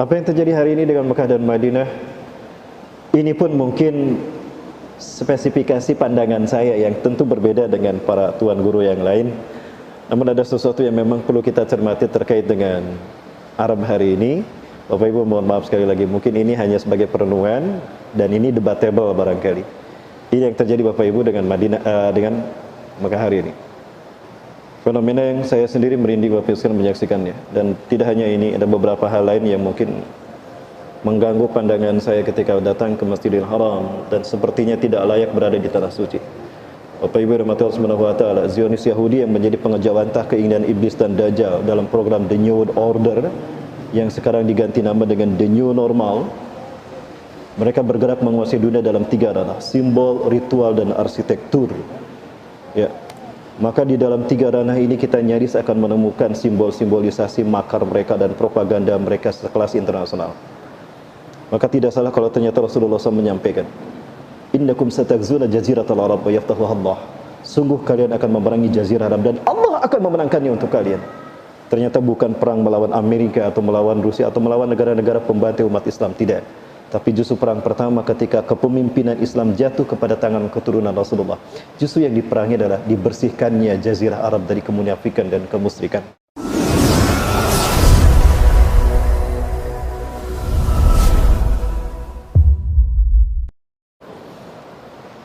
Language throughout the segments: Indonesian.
Apa yang terjadi hari ini dengan Mekah dan Madinah, ini pun mungkin spesifikasi pandangan saya yang tentu berbeda dengan para tuan guru yang lain. Namun ada sesuatu yang memang perlu kita cermati terkait dengan Arab hari ini. Bapak Ibu mohon maaf sekali lagi, mungkin ini hanya sebagai perenungan dan ini debatable barangkali. Ini yang terjadi Bapak Ibu dengan dengan Mekah hari ini. Fenomena yang saya sendiri merinding Bapak Ibu sekalian menyaksikannya. Dan tidak hanya ini, ada beberapa hal lain yang mungkin mengganggu pandangan saya ketika datang ke Masjidil Haram dan sepertinya tidak layak berada di tanah suci. Bapak Ibu rahmati Allah Subhanahu wa taala, Zionis Yahudi yang menjadi pengejawantah keinginan iblis dan dajjal dalam program The New Order yang sekarang diganti nama dengan The New Normal. Mereka bergerak menguasai dunia dalam 3 ranah: simbol, ritual, dan arsitektur. Ya. Maka di dalam 3 ranah ini kita nyaris akan menemukan simbol-simbolisasi makar mereka dan propaganda mereka sekelas internasional. Maka tidak salah kalau ternyata Rasulullah SAW menyampaikan, innakum satagzuna jaziratal Arab wa yaftahuha Allah. Sungguh kalian akan memerangi jazirah Arab dan Allah akan memenangkannya untuk kalian. Ternyata bukan perang melawan Amerika atau melawan Rusia atau melawan negara-negara pembantai umat Islam, tidak. Tapi justru perang pertama ketika kepemimpinan Islam jatuh kepada tangan keturunan Rasulullah. Justru yang diperangi adalah dibersihkannya jazirah Arab dari kemunafikan dan kemusyrikan.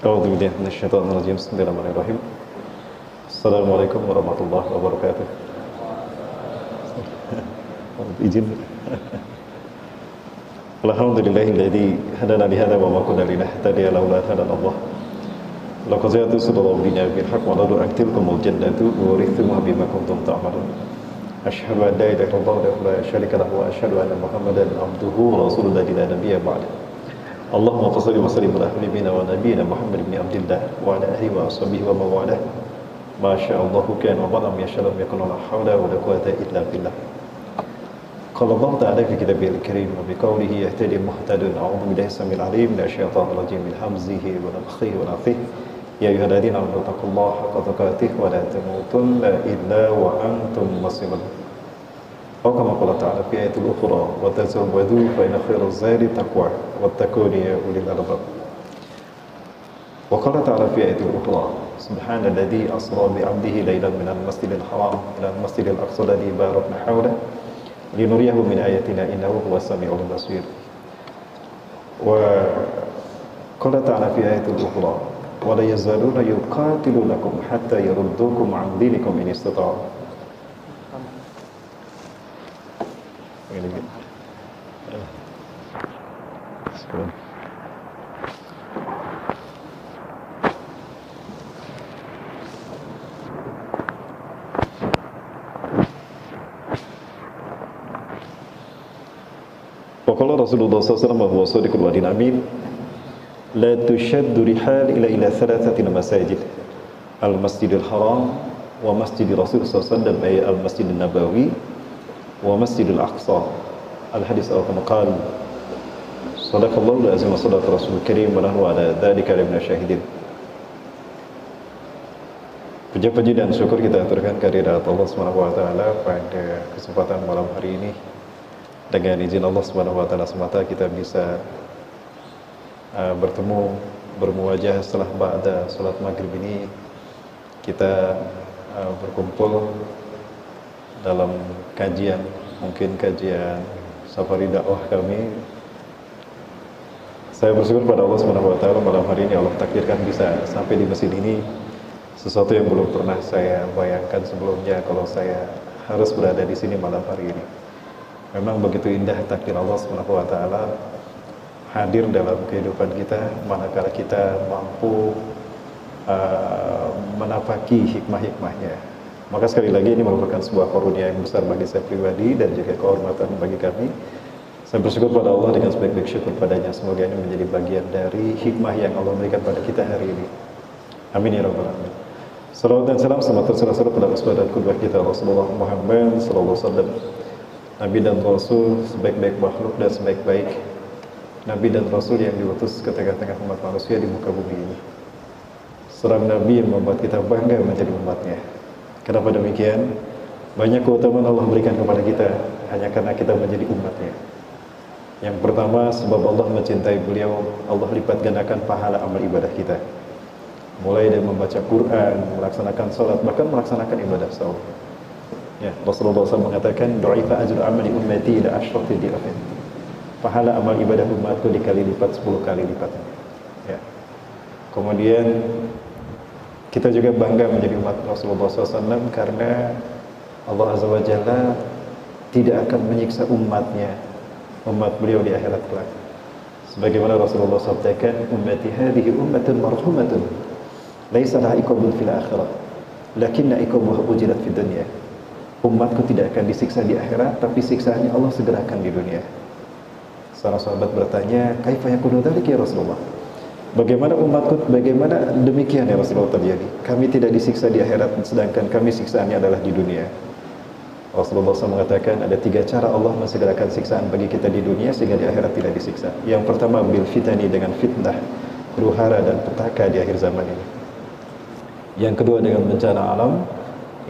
A'udzubillahi minasyaitonir rajim. Bismillahirrahmanirrahim. Assalamualaikum warahmatullahi wabarakatuh. Izin. Alhamdulillahilladzi hadana li hadza wa ma kunna linahtadiya laula an hadana Allah. Laqad ja'atu sallallahu bina bil haqq wa la tu'tilkumul jannatu wa urithumuha bima kuntum ta'malun. Asyhadu an la ilaha illallah wa la syarika lahu wa asyhadu anna Muhammadan abduhu wa rasuluhu la nabiyya ba'da. Allahumma shalli wa sallim ala habibina wa nabiyyina Muhammad ibn Abdillah wa ala alihi wa ashabihi wa man walah. Ma sya'allahu kana wa lam yasha' lam yakun la hawla wa la quwwata illa billah. قال الله تعالى في كتابه الكريم وبقوله يهتدي المهتدون أعوذ بالله السميع العليم من الشيطان الرجيم من همزه ونفخه ونفثه يا أيها الذين آمنوا اتقوا الله حق تقاته ولا تموتن إلا وأنتم مسلمون أو كما قال تعالى في آية أخرى وتزودوا فإن خير الزاد التقوى واتقون يا أولي الألباب وقال تعالى في آية أخرى سبحان الذي أسرى بعبده ليلا من المسجد الحرام إلى المسجد الأقصى الذي باركنا حوله linuriyahu min ayatina innahu huwas samiul basir. Wa qala ta'ala fi ayatil ukhra wa la yazaluna yuqatilunakum hatta yaruddukum 'an dinikum in istata'u. Waqala Rasulullah SAW wa huwa sadiqul wa'din amin la tushaddu rihal ila thalathatil masajid al-masjidil haram wa masjid Rasul SAW ay al-masjid nabawi wa masjidil aqsa al-hadis kama qala sadaqallahu al-azim wa sadaqa rasul karim wa nahnu ala dhalika min asyahidin. Puji-puji dan syukur kita aturkan kehadirat Allah Subhanahu wa taala pada kesempatan malam hari ini. Dengan izin Allah Subhanahu wa taala semata kita bisa bertemu bermuwajah setelah ba'da salat maghrib ini kita berkumpul dalam kajian, mungkin kajian safari dakwah kami. Saya bersyukur pada Allah Subhanahu wa taala malam hari ini Allah takdirkan bisa sampai di masjid ini, sesuatu yang belum pernah saya bayangkan sebelumnya kalau saya harus berada di sini malam hari ini. Memang begitu indah takdir Allah Subhanahu wa taala hadir dalam kehidupan kita manakala kita mampu menapaki hikmah-hikmahnya. Maka sekali lagi ini merupakan sebuah karunia yang besar bagi saya pribadi dan juga kehormatan bagi kami. Saya bersyukur pada Allah dengan sebaik-baik syukur padanya. Semoga ini menjadi bagian dari hikmah yang Allah berikan pada kita hari ini. Amin ya rabbal alamin. Salawat dan salam selamat tercurah pada uswah dan qudwah kita Rasulullah Muhammad sallallahu alaihi wasallam. Nabi dan Rasul sebaik-baik makhluk dan sebaik-baik Nabi dan Rasul yang diutus ke tengah-tengah umat manusia di muka bumi ini. Seorang Nabi yang membuat kita bangga menjadi umatnya. Kenapa demikian? Banyak keutamaan Allah berikan kepada kita hanya karena kita menjadi umatnya. Yang pertama, sebab Allah mencintai beliau, Allah lipat gandakan pahala amal ibadah kita. Mulai dari membaca Quran, melaksanakan salat, bahkan melaksanakan ibadah saum. Ya, Rasulullah SAW mengatakan, "Du'ifa ajru amali ummati ila asyrati dirham." Pahala amal ibadah umatku dikali lipat 10 kali lipat. Ya. Kemudian kita juga bangga menjadi umat Rasulullah SAW karena Allah Azza wa Jalla tidak akan menyiksa umatnya, umat beliau di akhirat kelak. Sebagaimana Rasulullah sabdakan, "Ummati hadhihi ummatun marhumatun, laisa laha iqabun fil akhirah, lakinna iqabuha ujirat fid dunya." Umatku tidak akan disiksa di akhirat, tapi siksaannya Allah segerakan di dunia. Seorang sahabat bertanya, "Kaifa yakunu dzalik ya Rasulullah?" Bagaimana umatku, bagaimana demikian ya Rasulullah terjadi? Kami tidak disiksa di akhirat, sedangkan kami siksaannya adalah di dunia. Rasulullah SAW mengatakan ada 3 cara Allah mensegerakan siksaan bagi kita di dunia sehingga di akhirat tidak disiksa. Yang pertama, bil fitani, dengan fitnah, huru-hara dan petaka di akhir zaman ini. Yang kedua, dengan bencana alam.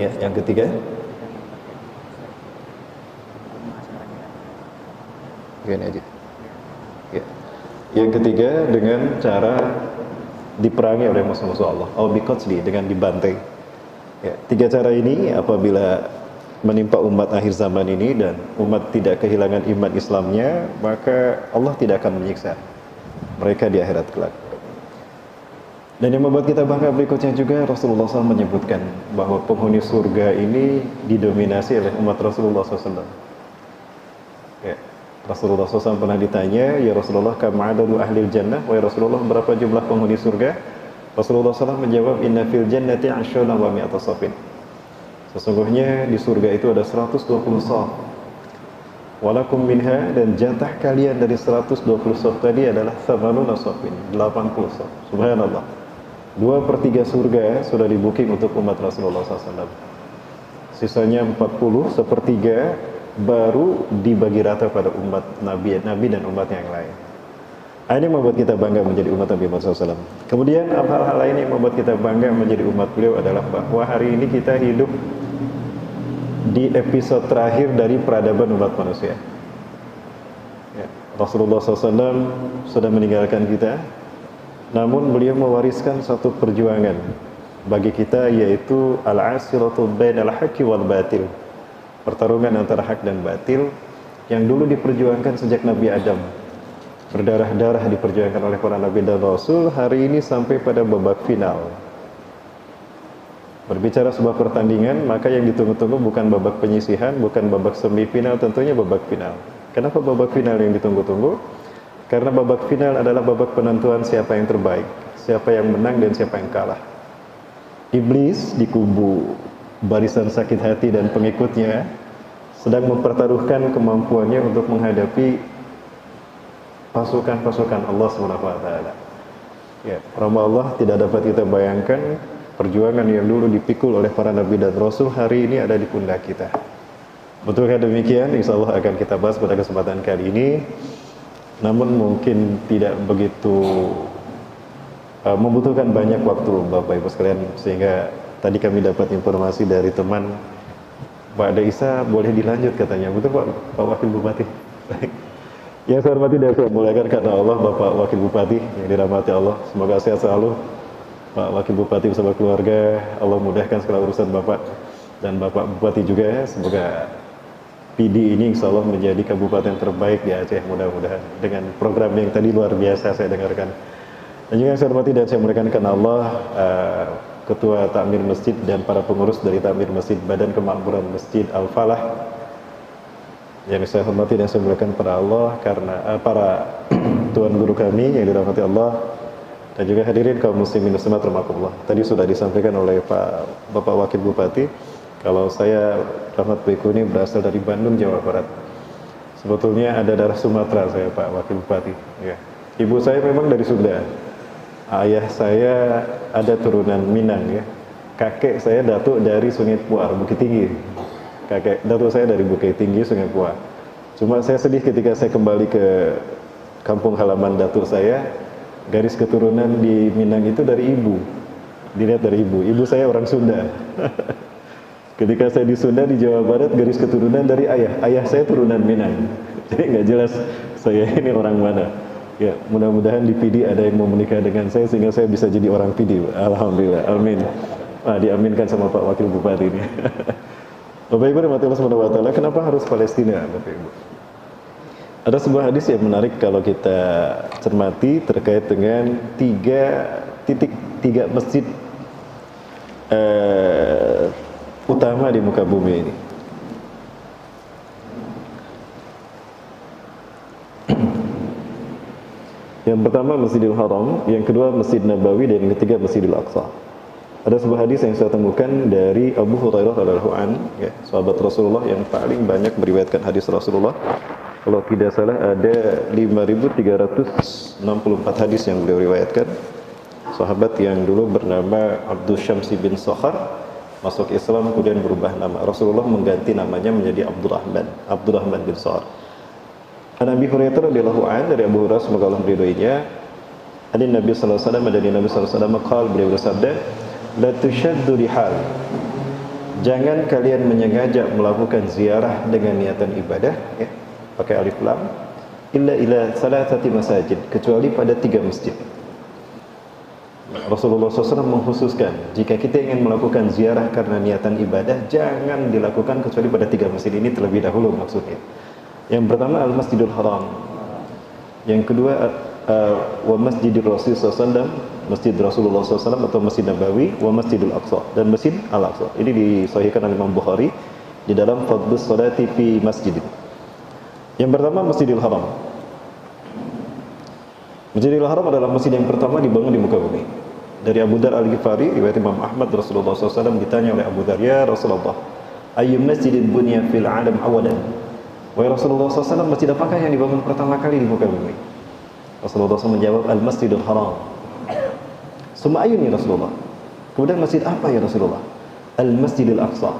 Ya, yang ketiga, begini aja. Ya. Yang ketiga, dengan cara diperangi oleh musuh-musuh Allah, au biqatli, dengan dibantai. Ya, 3 cara ini apabila menimpa umat akhir zaman ini dan umat tidak kehilangan iman Islamnya, maka Allah tidak akan menyiksa mereka di akhirat kelak. Dan yang membuat kita bangga berikutnya juga, Rasulullah SAW menyebutkan bahwa penghuni surga ini didominasi oleh umat Rasulullah SAW. Ya, Rasulullah SAW pernah ditanya, "Ya Rasulullah, kam adadu ahlil jannah?" Wahai Rasulullah, berapa jumlah penghuni surga? Rasulullah SAW menjawab, "Inna fil jannati 'ashran wa mi'ata safin." Sesungguhnya di surga itu ada 120 shaf. Walakum minha, dan jatah kalian dari 120 shaf tadi adalah thamanuna shafin, 80 shaf. Subhanallah. 2/3 surga sudah di booking untuk umat Rasulullah SAW. Sisanya 40, sepertiga baru dibagi rata pada umat Nabi dan umat yang lain. Ini membuat kita bangga menjadi umat Nabi Muhammad SAW. Kemudian hal-hal lain yang membuat kita bangga menjadi umat beliau adalah bahwa hari ini kita hidup di episode terakhir dari peradaban umat manusia. Ya, Rasulullah SAW sudah meninggalkan kita, namun beliau mewariskan satu perjuangan bagi kita, yaitu al-asiratu bainal haqqi wal batil, pertarungan antara hak dan batil yang dulu diperjuangkan sejak Nabi Adam, berdarah-darah diperjuangkan oleh para nabi dan rasul, hari ini sampai pada babak final. Berbicara sebuah pertandingan, maka yang ditunggu-tunggu bukan babak penyisihan, bukan babak semifinal, tentunya babak final. Kenapa babak final yang ditunggu-tunggu? Karena babak final adalah babak penentuan siapa yang terbaik, siapa yang menang dan siapa yang kalah. Iblis di kubu barisan sakit hati dan pengikutnya sedang mempertaruhkan kemampuannya untuk menghadapi pasukan-pasukan Allah SWT. Ya, rahmat Allah tidak dapat kita bayangkan. Perjuangan yang dulu dipikul oleh para nabi dan rasul hari ini ada di pundak kita. Betulkah demikian? Insya Allah akan kita bahas pada kesempatan kali ini. Namun mungkin tidak begitu membutuhkan banyak waktu Bapak Ibu sekalian, sehingga tadi kami dapat informasi dari teman, Pak Daisa boleh dilanjut katanya. Betul Pak Wakil Bupati? Yang saya hormati dan saya muliakan karena Allah, Bapak Wakil Bupati yang dirahmati Allah, semoga sehat selalu. Pak Wakil Bupati bersama keluarga, Allah mudahkan segala urusan Bapak dan Bapak Bupati juga ya. Semoga PD ini insya Allah menjadi kabupaten terbaik di Aceh, mudah-mudahan dengan program yang tadi luar biasa saya dengarkan. Dan juga yang saya hormati dan saya muliakan karena Allah, Ketua Takmir Masjid dan para pengurus dari Takmir Masjid Badan Kemakmuran Masjid Al-Falah, yang saya hormati dan saya muliakan para Allah karena para tuan guru kami yang dirahmati Allah, dan juga hadirin kaum muslimin muslimat rahimakumullah. Tadi sudah disampaikan oleh Bapak Wakil Bupati kalau saya Rahmat Beku ini berasal dari Bandung, Jawa Barat. Sebetulnya ada darah Sumatera saya, Pak Wakil Bupati. Ya. Ibu saya memang dari Sunda. Ayah saya ada turunan Minang ya. Kakek saya datuk dari Sungai Puar, Bukit Tinggi. Datuk saya dari Bukit Tinggi, Sungai Puar. Cuma saya sedih ketika saya kembali ke kampung halaman datuk saya. Garis keturunan di Minang itu dari ibu, dilihat dari ibu. Ibu saya orang Sunda. Ketika saya di Sunda di Jawa Barat, garis keturunan dari ayah. Ayah saya turunan Minang. Jadi nggak jelas saya ini orang mana. Ya, mudah-mudahan di PD ada yang mau menikah dengan saya sehingga saya bisa jadi orang PD. Alhamdulillah, amin. Diaminkan sama Pak Wakil Bupati ini. Bapak Ibu rahmatullahi wabarakatuh. Kenapa harus Palestina, Bapak Ibu? Ada sebuah hadis yang menarik kalau kita cermati terkait dengan tiga masjid utama di muka bumi ini. Yang pertama Masjidil Haram, yang kedua Masjid Nabawi, dan yang ketiga Masjidil Aqsa. Ada sebuah hadis yang saya temukan dari Abu Hurairah radhiyallahu anhu, ya, sahabat Rasulullah yang paling banyak meriwayatkan hadis Rasulullah. Kalau tidak salah ada 5.364 hadis yang beliau riwayatkan. Sahabat yang dulu bernama Abdul Syamsi bin Sakhar masuk Islam kemudian berubah nama. Rasulullah mengganti namanya menjadi Abdurrahman bin Sakhar. Nabi Hurairah radhiyallahu anhu, dari Abu Hurairah semoga Allah meridhoinya, hadis Nabi sallallahu alaihi wasallam, dari Nabi sallallahu alaihi wasallam qaal, beliau bersabda, la tushaddu rihal, jangan kalian menyengaja melakukan ziarah dengan niatan ibadah, ya, pakai alif lam, illa ila salatati masajid, kecuali pada 3 masjid. Rasulullah SAW mengkhususkan jika kita ingin melakukan ziarah karena niatan ibadah, jangan dilakukan kecuali pada 3 masjid ini terlebih dahulu maksudnya. Yang pertama Al-Masjidul Haram, yang kedua wa Masjidil Rasul SAW, Masjid Rasulullah SAW atau Masjid Nabawi, wa Masjidul Aqsa, dan Masjid Al-Aqsa. Ini disahihkan oleh Imam Bukhari di dalam Fadlus Salati fi Masjidin. Yang pertama Masjidil Haram. Masjidil Haram adalah masjid yang pertama dibangun di muka bumi. Dari Abu Dar Al-Ghifari, riwayat Imam Ahmad, Rasulullah SAW ditanya oleh Abu Dar, ya Rasulullah, ayyu masjidin bunya fil alam awalan? Wahai Rasulullah SAW, masjid apakah yang dibangun pertama kali di muka bumi? Rasulullah SAW menjawab, Al-Masjidul Haram. Summa ayun ya Rasulullah? Kemudian masjid apa ya Rasulullah? Al-Masjidil Aqsa.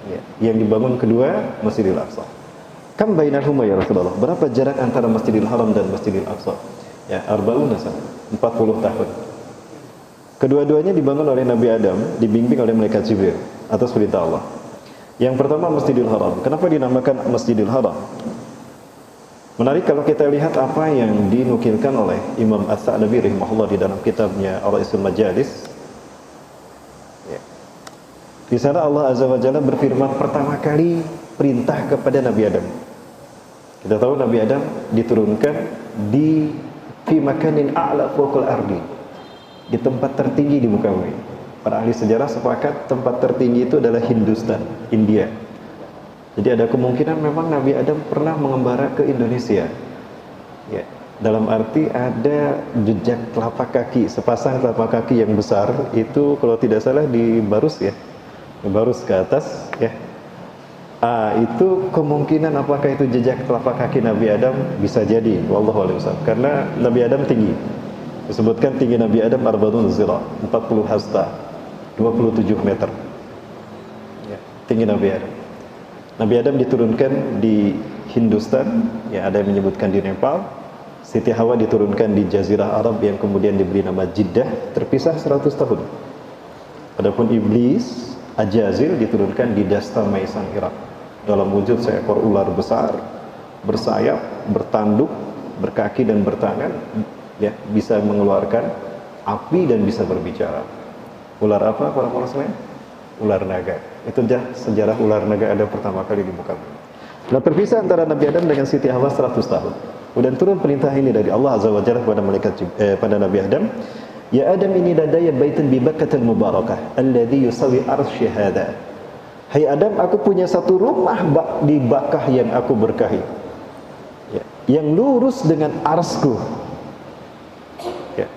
Ya, yang dibangun kedua, Masjidil Aqsa. Kam bainahuma ya Rasulullah? Berapa jarak antara Masjidil Haram dan Masjidil Aqsa? Ya, 40 tahun. Kedua-duanya dibangun oleh Nabi Adam, dibimbing oleh malaikat Jibril atas perintah Allah. Yang pertama Masjidil Haram. Kenapa dinamakan Masjidil Haram? Menarik kalau kita lihat apa yang dinukilkan oleh Imam As-Sa'labi rahimahullah di dalam kitabnya Ar-Ra'isul Majalis. Ya. Di sana Allah Azza wa Jalla berfirman pertama kali perintah kepada Nabi Adam. Kita tahu Nabi Adam diturunkan di fi makanin a'la fawqal ardi, di tempat tertinggi di muka bumi. Para ahli sejarah sepakat tempat tertinggi itu adalah Hindustan, India. Jadi ada kemungkinan memang Nabi Adam pernah mengembara ke Indonesia. Ya, dalam arti ada jejak telapak kaki, sepasang telapak kaki yang besar itu kalau tidak salah di Barus ya. Di Barus ke atas ya. Itu kemungkinan apakah itu jejak telapak kaki Nabi Adam, bisa jadi wallahu a'lam. Karena Nabi Adam tinggi. Disebutkan tinggi Nabi Adam arba'un zira, 40 hasta, 27 meter. Ya, tinggi Nabi Adam. Nabi Adam diturunkan di Hindustan, ya ada yang menyebutkan di Nepal. Siti Hawa diturunkan di Jazirah Arab yang kemudian diberi nama Jeddah, terpisah 100 tahun. Adapun iblis Ajazil diturunkan di Dastamaisan Irak dalam wujud seekor ular besar, bersayap, bertanduk, berkaki dan bertangan, ya, bisa mengeluarkan api dan bisa berbicara. Ular apa para muslim? Ular naga. Itu sejarah ular naga ada pertama kali di muka bumi. Nah, terpisah antara Nabi Adam dengan Siti Hawa 100 tahun. Kemudian turun perintah ini dari Allah Azza wa Jalla kepada pada Nabi Adam, ya Adam, ini ladaya baitun bi Bakkah mubarakah alladhi yusawi arsy hadha. Hai Adam, aku punya satu rumah di Bakkah yang aku berkahi, ya, yang lurus dengan arsku. Ya.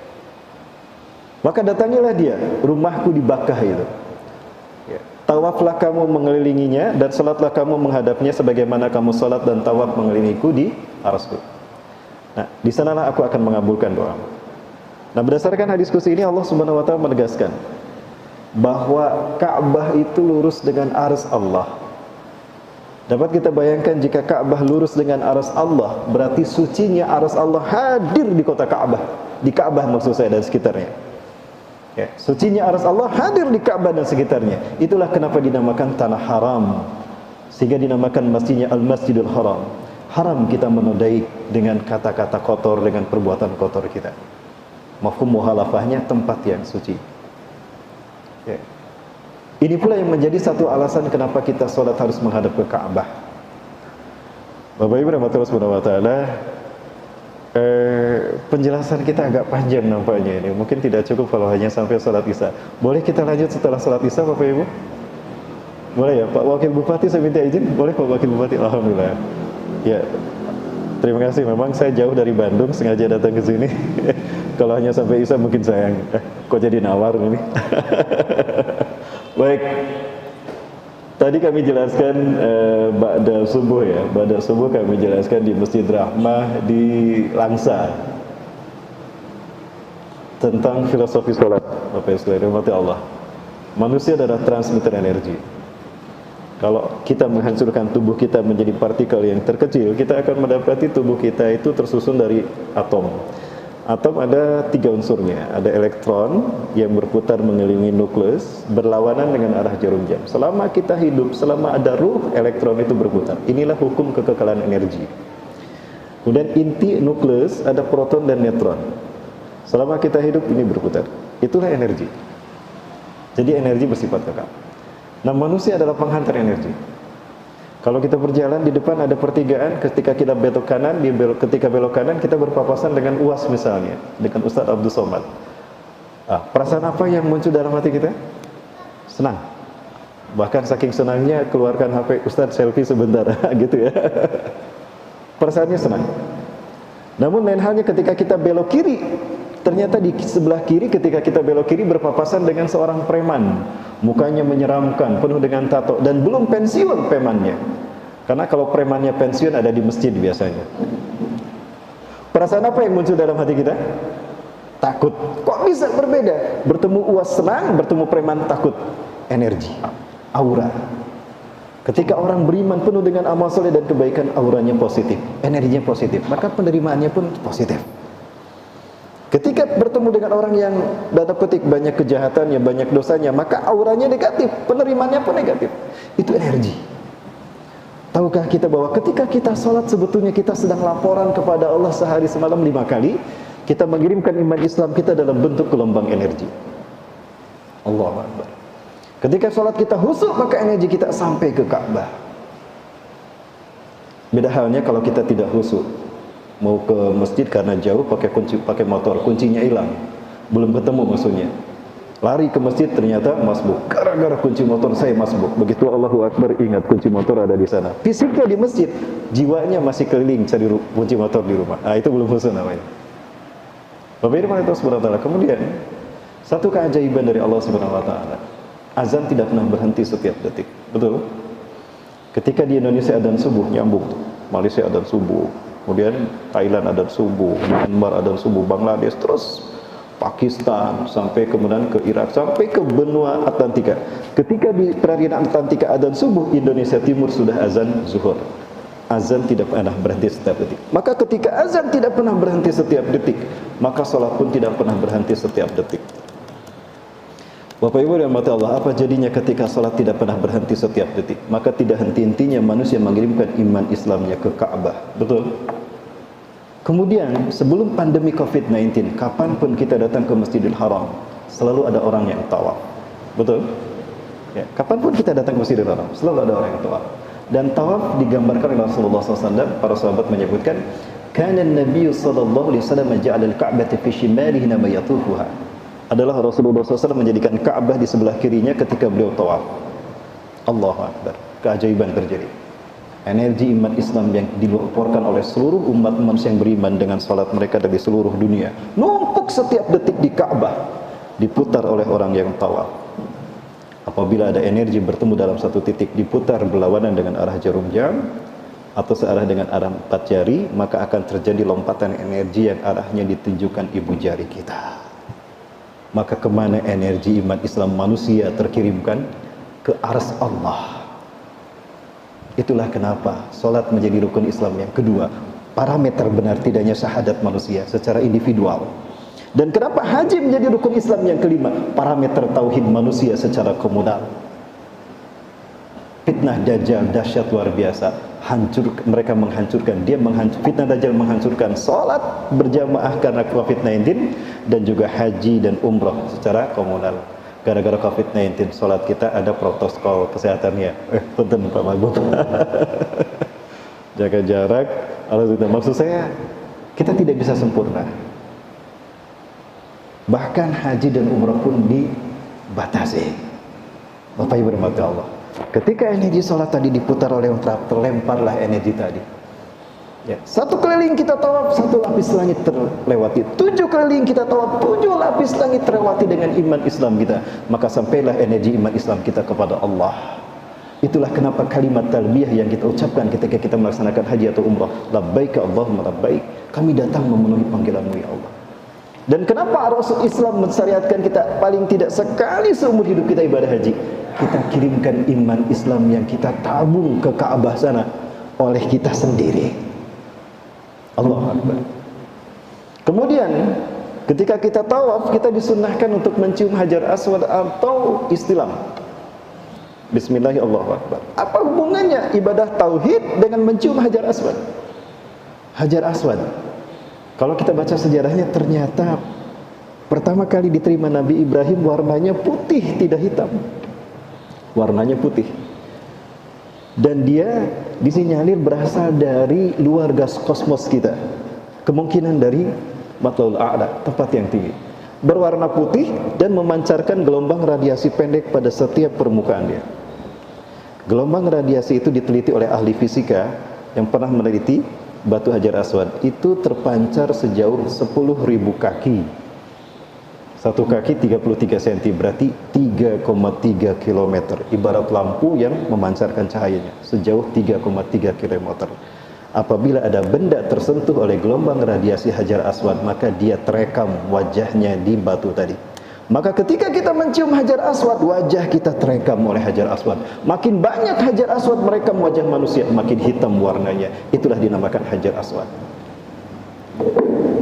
Maka datangilah dia, rumahku di Bakkah itu. Ya. Tawaflah kamu mengelilinginya dan salatlah kamu menghadapnya sebagaimana kamu salat dan tawaf mengelilingiku di arsku. Nah, di sanalah aku akan mengabulkan doamu. Nah, berdasarkan hadis kursi ini Allah Subhanahu wa taala menegaskan bahwa Ka'bah itu lurus dengan ars Allah. Dapat kita bayangkan jika Ka'bah lurus dengan ars Allah, berarti sucinya ars Allah hadir di kota Ka'bah, di Ka'bah maksud saya dan sekitarnya. Ya, sucinya ars Allah hadir di Ka'bah dan sekitarnya. Itulah kenapa dinamakan tanah haram, sehingga dinamakan masjidnya Al-Masjidul Haram. haram kita menodai dengan kata-kata kotor, dengan perbuatan kotor kita. Mafhum mukhalafahnya tempat yang suci. Ya. Ini pula yang menjadi satu alasan kenapa kita sholat harus menghadap ke Ka'bah. Bapak Ibu rahmatullah subhanahu wa ta'ala, penjelasan kita agak panjang nampaknya ini. Mungkin tidak cukup kalau hanya sampai sholat isya. Boleh kita lanjut setelah sholat isya Bapak Ibu? Boleh ya Pak Wakil Bupati, saya minta izin. Boleh Pak Wakil Bupati? Alhamdulillah. Ya, terima kasih. Memang saya jauh dari Bandung, sengaja datang ke sini. Kalau hanya sampai isya mungkin sayang. Kok jadi nawar ini? Baik. Tadi kami jelaskan ba'da subuh ya. Ba'da subuh kami jelaskan di Masjid Rahmah di Langsa tentang filosofi sholat. Bapak Ibu sekalian rahmati Allah. Manusia adalah transmitter energi. Kalau kita menghancurkan tubuh kita menjadi partikel yang terkecil, kita akan mendapati tubuh kita itu tersusun dari atom. Atom ada 3 unsurnya. Ada elektron yang berputar mengelilingi nukleus, berlawanan dengan arah jarum jam. Selama kita hidup, selama ada ruh, elektron itu berputar. Inilah hukum kekekalan energi. Kemudian inti nukleus ada proton dan neutron. Selama kita hidup, ini berputar. Itulah energi. Jadi energi bersifat kekal. Nah, manusia adalah penghantar energi. Kalau kita berjalan di depan ada pertigaan, ketika kita belok kanan, ketika belok kanan kita berpapasan dengan UAS misalnya, dengan Ustadz Abdul Somad. Perasaan apa yang muncul dalam hati kita? Senang. Bahkan saking senangnya keluarkan HP, Ustadz selfie sebentar, gitu ya. Perasaannya senang. Namun lain halnya ketika kita belok kiri, ternyata di sebelah kiri ketika kita belok kiri berpapasan dengan seorang preman. Mukanya menyeramkan, penuh dengan tato, dan belum pensiun premannya. Karena kalau premannya pensiun ada di masjid biasanya. Perasaan apa yang muncul dalam hati kita? Takut. Kok bisa berbeda? Bertemu UAS senang, bertemu preman takut. Energi, aura. Ketika orang beriman penuh dengan amal soleh dan kebaikan, auranya positif, energinya positif, maka penerimaannya pun positif. Ketika bertemu dengan orang yang tanda petik banyak kejahatannya, banyak dosanya, maka auranya negatif, penerimaannya pun negatif. Itu energi. Tahukah kita bahwa ketika kita sholat sebetulnya kita sedang laporan kepada Allah sehari semalam 5 kali. Kita mengirimkan iman Islam kita dalam bentuk gelombang energi. Allahu Akbar. Ketika sholat kita khusyuk, maka energi kita sampai ke Ka'bah. Beda halnya kalau kita tidak khusyuk, mau ke masjid karena jauh pakai motor, kuncinya hilang, belum ketemu musuhnya. Lari ke masjid ternyata masbuk. Gara-gara kunci motor saya masbuk. Begitu Allahu Akbar ingat kunci motor ada di sana. Fisiknya di masjid, jiwanya masih keliling cari kunci motor di rumah. Itu belum khusyuk namanya. Bapak Ibu Subhanahu wa taala. Kemudian satu keajaiban dari Allah Subhanahu wa taala. Azan tidak pernah berhenti setiap detik. Betul? Ketika di Indonesia adzan subuh nyambung. Malaysia adzan subuh. Kemudian Thailand adzan subuh, Myanmar adzan subuh, Bangladesh, terus Pakistan, sampai kemudian ke Irak, sampai ke benua Atlantika. Ketika di perairan Atlantika adzan subuh, Indonesia Timur sudah azan zuhur. Azan tidak pernah berhenti setiap detik. Maka ketika azan tidak pernah berhenti setiap detik, maka sholat pun tidak pernah berhenti setiap detik. Bapak Ibu yang dirahmati Allah, apa jadinya ketika sholat tidak pernah berhenti setiap detik? Maka tidak henti-hentinya manusia mengirimkan iman Islamnya ke Ka'bah. Betul? Kemudian sebelum pandemi COVID-19, kapanpun kita datang ke Masjidil Haram, selalu ada orang yang tawaf. Betul? Ya, kapanpun kita datang ke Masjidil Haram, selalu ada orang yang tawaf. Dan tawaf digambarkan oleh Rasulullah SAW. Para sahabat menyebutkan, "Kana an-nabiy sallallahu alaihi wasallam ja'ala al-Ka'bata fi shimalihi ma yatufuha." Adalah Rasulullah SAW menjadikan Ka'bah di sebelah kirinya ketika beliau tawaf. Allahu Akbar. Keajaiban terjadi. Energi iman Islam yang dilaporkan oleh seluruh umat manusia yang beriman dengan salat mereka dari seluruh dunia, numpuk setiap detik di Ka'bah, diputar oleh orang yang tawaf. Apabila ada energi bertemu dalam satu titik, diputar berlawanan dengan arah jarum jam atau searah dengan arah 4 jari, maka akan terjadi lompatan energi yang arahnya ditunjukkan ibu jari kita. Maka kemana energi iman Islam manusia terkirimkan? Ke arsy Allah. Itulah kenapa solat menjadi rukun Islam yang kedua. Parameter benar tidaknya syahadat manusia secara individual. Dan kenapa haji menjadi rukun Islam yang kelima? Parameter tauhid manusia secara komunal. Fitnah Dajjal dahsyat luar biasa. mereka menghancurkan, fitnah Dajjal menghancurkan salat berjamaah karena COVID-19 dan juga haji dan umrah secara komunal. Gara-gara COVID-19 salat kita ada protokol kesehatannya. Punten Pak Magum. Jaga jarak. Maksud saya kita tidak bisa sempurna. Bahkan haji dan umrah pun dibatasi. Bapak Ibu rahmati Allah. Ketika energi sholat tadi diputar oleh yang terlemparlah energi tadi. Ya, 1 keliling kita tawaf, 1 lapis langit terlewati. 7 keliling kita tawaf, 7 lapis langit terlewati dengan iman Islam kita. Maka sampailah energi iman Islam kita kepada Allah. Itulah kenapa kalimat talbiyah yang kita ucapkan ketika kita melaksanakan haji atau umrah. Labbaika Allahumma labbaik. Kami datang memenuhi panggilan-Mu ya Allah. Dan kenapa Rasul Islam mensyariatkan kita paling tidak sekali seumur hidup kita ibadah haji? Kita kirimkan iman Islam yang kita tabung ke Ka'bah sana oleh kita sendiri. Allahu Akbar. Kemudian ketika kita tawaf, kita disunnahkan untuk mencium Hajar Aswad atau istilam. Bismillahirrahmanirrahim. Allahu Akbar. Apa hubungannya ibadah tauhid dengan mencium Hajar Aswad? Hajar Aswad, kalau kita baca sejarahnya, ternyata pertama kali diterima Nabi Ibrahim warnanya putih, tidak hitam. Warnanya putih. Dan dia disinyalir berasal dari luar gas kosmos kita. Kemungkinan dari Matlaul A'la, tempat yang tinggi. Berwarna putih dan memancarkan gelombang radiasi pendek pada setiap permukaan dia. Gelombang radiasi itu diteliti oleh ahli fisika yang pernah meneliti batu Hajar Aswad. Itu terpancar sejauh 10.000 kaki. Satu kaki 33 cm, berarti 3,3 km. Ibarat lampu yang memancarkan cahayanya sejauh 3,3 km. Apabila ada benda tersentuh oleh gelombang radiasi Hajar Aswad, maka dia terekam wajahnya di batu tadi. Maka ketika kita mencium Hajar Aswad, wajah kita terekam oleh Hajar Aswad. Makin banyak Hajar Aswad merekam wajah manusia, makin hitam warnanya. Itulah dinamakan Hajar Aswad.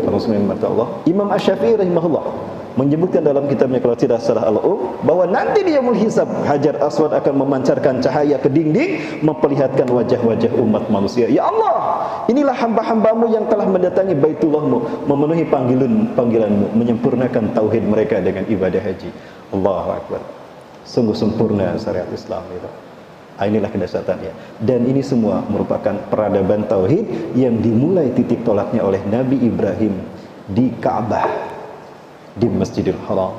Allah. Imam Asy-Syafi'i rahimahullah menyebutkan dalam kitabnya kalau tidak salah Al-Um, bahwa nanti di Yaumul Hisab Hajar Aswad akan memancarkan cahaya ke dinding, memperlihatkan wajah-wajah umat manusia. Ya Allah, inilah hamba-hambamu yang telah mendatangi Baitullahmu, memenuhi panggilanmu, menyempurnakan tauhid mereka dengan ibadah haji. Allahu Akbar. Sungguh sempurna syariat Islam itu. Inilah kedahsyatannya. Dan ini semua merupakan peradaban tauhid yang dimulai titik tolaknya oleh Nabi Ibrahim di Ka'bah, di Masjidil Haram.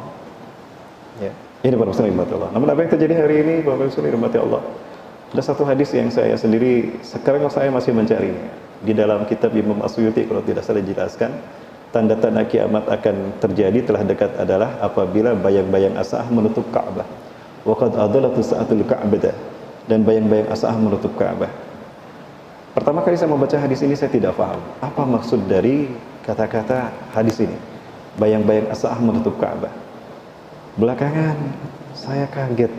Ya, ini para muslimin rahmati Allah. Namun apa yang terjadi hari ini, para muslimin rahmati Allah? Ada satu hadis yang saya sendiri sekarang saya masih mencari di dalam kitab Imam As-Suyuti, kalau tidak salah jelaskan, tanda-tanda kiamat akan terjadi telah dekat adalah apabila bayang-bayang as-sa'ah menutup Ka'bah. Wa qad adallatu sa'atul Ka'bah, dan bayang-bayang as-sa'ah menutup Ka'bah. Pertama kali saya membaca hadis ini saya tidak paham apa maksud dari kata-kata hadis ini. Bayang-bayang as-sa'ah menutup Ka'bah. Belakangan saya kaget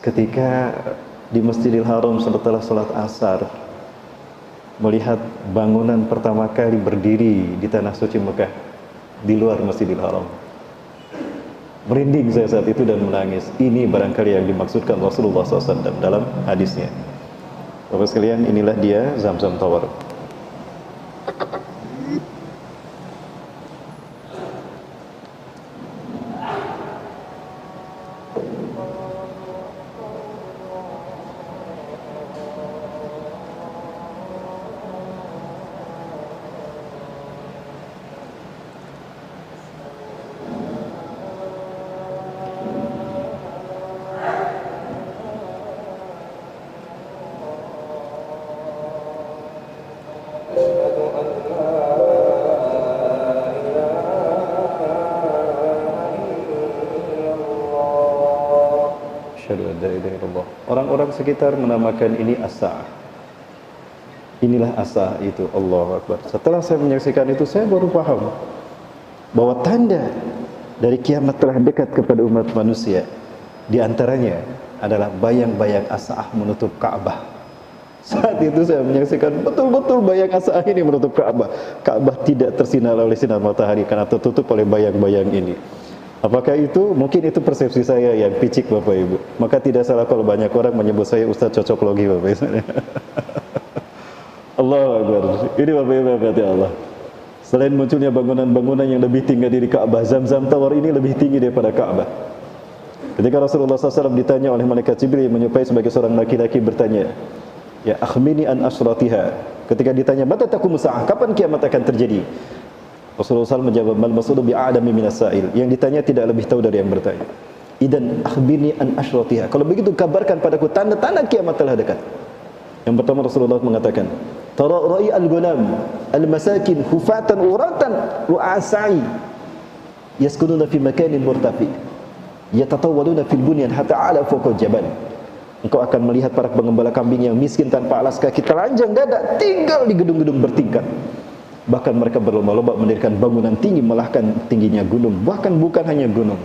ketika di Masjidil Haram setelah sholat asar melihat bangunan pertama kali berdiri di tanah suci Mekah di luar Masjidil Haram. Merinding saya saat itu dan menangis. Ini barangkali yang dimaksudkan Rasulullah SAW dalam hadisnya. Bapak sekalian, inilah dia Zamzam Tower. Orang-orang sekitar menamakan ini as-sa'ah. Inilah as-sa'ah itu. Allahu Akbar. Setelah saya menyaksikan itu, saya baru paham bahwa tanda dari kiamat telah dekat kepada umat manusia. Di antaranya adalah bayang-bayang as-sa'ah menutup Ka'bah. Saat itu saya menyaksikan betul-betul bayang as-sa'ah ini menutup Ka'bah. Ka'bah tidak tersinar oleh sinar matahari karena tertutup oleh bayang-bayang ini. Apakah itu? Mungkin itu persepsi saya yang picik Bapak Ibu. Maka tidak salah kalau banyak orang menyebut saya Ustaz cocok logi Bapak Ibu. Allahu Akbar. Ini Bapak Ibu berarti Allah. Selain munculnya bangunan-bangunan yang lebih tinggi dari Ka'bah, Zamzam Tower ini lebih tinggi daripada Ka'bah. Ketika Rasulullah SAW ditanya oleh malaikat Jibril yang menyerupai sebagai seorang laki-laki bertanya, ya akhmini an asratiha. Ketika ditanya, mata taqumu sa'ah, kapan kiamat akan terjadi? Rasulullah SAW menjawab, mal mas'ulu bi'adami minas sa'il. Yang ditanya tidak lebih tahu dari yang bertanya. Idan akhbirni an asratiha. Kalau begitu kabarkan padaku tanda-tanda kiamat telah dekat. Yang pertama Rasulullah mengatakan, tara ra'i al-ghanam al-masakin hufatan uratan ru'asai yaskununa fi makanin murtafi yatatawwaluna fil bunyan hatta 'ala fawqa jabal. Engkau akan melihat para pengembala kambing yang miskin tanpa alas kaki, telanjang dada, tinggal di gedung-gedung bertingkat. Bahkan mereka berlomba-lomba mendirikan bangunan tinggi melahkan tingginya gunung. Bahkan bukan hanya gunung,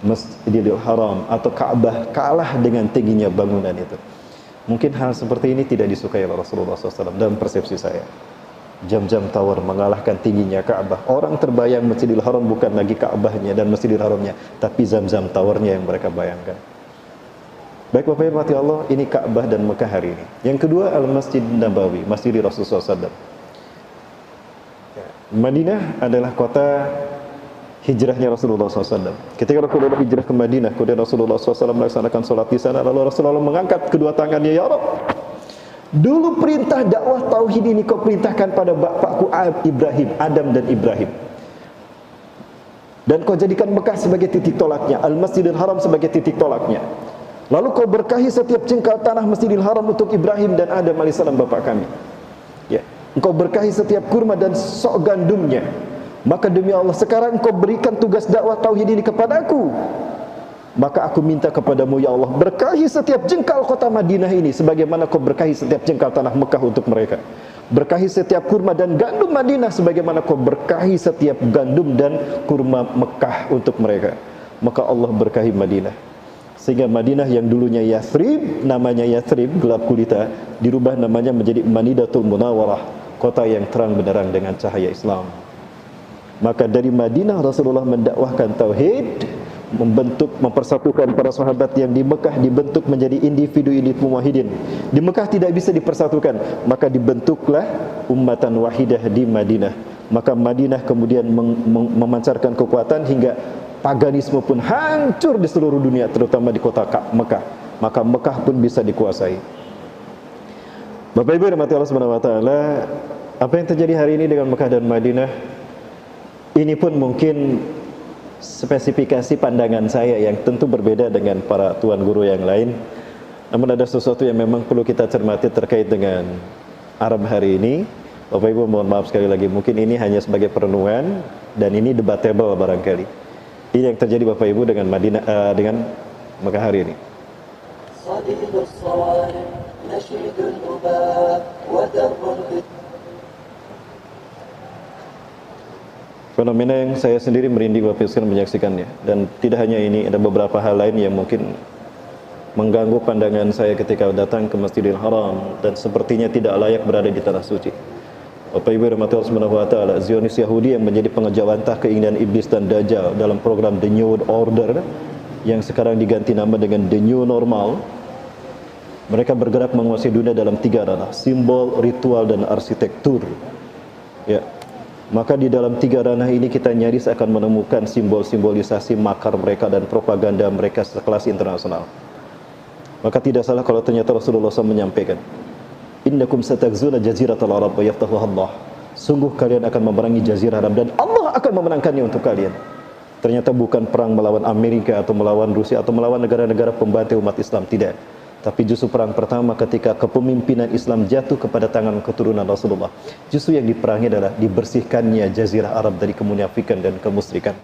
Masjidil Haram atau Ka'bah kalah dengan tingginya bangunan itu. Mungkin hal seperti ini tidak disukai oleh Rasulullah SAW dalam persepsi saya. Zamzam Tower mengalahkan tingginya Ka'bah. Orang terbayang Masjidil Haram bukan lagi Ka'bahnya dan Masjidil Haramnya, tapi Zamzam Towernya yang mereka bayangkan. Baik Bapak Ibu rahmati Allah, ini Ka'bah dan Mekah hari ini. Yang kedua Al-Masjid Nabawi, Masjid Rasulullah SAW. Madinah adalah kota hijrahnya Rasulullah SAW. Ketika Rasulullah hijrah ke Madinah, kemudian Rasulullah SAW melaksanakan sholat di sana, lalu Rasulullah mengangkat kedua tangannya, ya Rabb, dulu perintah dakwah tauhid ini kau perintahkan pada bapakku Ibrahim, Adam dan Ibrahim. Dan kau jadikan Mekah sebagai titik tolaknya, Al-Masjidil Haram sebagai titik tolaknya. Lalu kau berkahi setiap jengkal tanah Masjidil Haram untuk Ibrahim dan Adam alaihissalam bapak kami. Ya. Engkau berkahi setiap kurma dan sok gandumnya. Maka demi Allah sekarang engkau berikan tugas dakwah tauhid ini kepadaku. Maka aku minta kepadamu ya Allah, berkahi setiap jengkal kota Madinah ini sebagaimana kau berkahi setiap jengkal tanah Mekah untuk mereka. Berkahi setiap kurma dan gandum Madinah sebagaimana kau berkahi setiap gandum dan kurma Mekah untuk mereka. Maka Allah berkahi Madinah. Sehingga Madinah yang dulunya Yathrib, namanya Yathrib, gelap gulita, dirubah namanya menjadi Manidatul Munawwarah, kota yang terang benderang dengan cahaya Islam. Maka dari Madinah Rasulullah mendakwahkan tauhid, mempersatukan para sahabat yang di Mekah dibentuk menjadi individu-individu muwahhidin. Di Mekah tidak bisa dipersatukan, maka dibentuklah ummatan wahidah di Madinah. Maka Madinah kemudian memancarkan kekuatan hingga paganisme pun hancur di seluruh dunia, terutama di kota Mekah. Maka Mekah pun bisa dikuasai. Bapak Ibu rahmati Allah Subhanahu wa taala, apa yang terjadi hari ini dengan Mekah dan Madinah ini pun mungkin spesifikasi pandangan saya yang tentu berbeda dengan para tuan guru yang lain. Namun ada sesuatu yang memang perlu kita cermati terkait dengan Arab hari ini. Bapak Ibu mohon maaf sekali lagi, mungkin ini hanya sebagai perenungan dan ini debatable barangkali. Ini yang terjadi Bapak Ibu dengan Madinah, dengan Mekah hari ini. Fenomena yang saya sendiri merinding Bapak Ibu menyaksikannya. Dan tidak hanya ini, ada beberapa hal lain yang mungkin mengganggu pandangan saya ketika datang ke Masjidil Haram dan sepertinya tidak layak berada di tanah suci. Bapak Ibu rahmatullahi subhanahu wa ta'ala, Zionis Yahudi yang menjadi pengejawantah keinginan iblis dan Dajjal dalam program The New Order yang sekarang diganti nama dengan The New Normal. Mereka bergerak menguasai dunia dalam 3 ranah: simbol, ritual, dan arsitektur. Ya. Maka di dalam 3 ranah ini kita nyaris akan menemukan simbol-simbolisasi makar mereka dan propaganda mereka sekelas internasional. Maka tidak salah kalau ternyata Rasulullah SAW menyampaikan, innakum satagzuna jaziratal Arab wa yaftahuha Allah. Sungguh kalian akan memerangi jazirah Arab dan Allah akan memenangkannya untuk kalian. Ternyata bukan perang melawan Amerika atau melawan Rusia atau melawan negara-negara pembantai umat Islam, tidak. Tapi justru perang pertama ketika kepemimpinan Islam jatuh kepada tangan keturunan Rasulullah. Justru yang diperangi adalah dibersihkannya jazirah Arab dari kemunafikan dan kemusyrikan.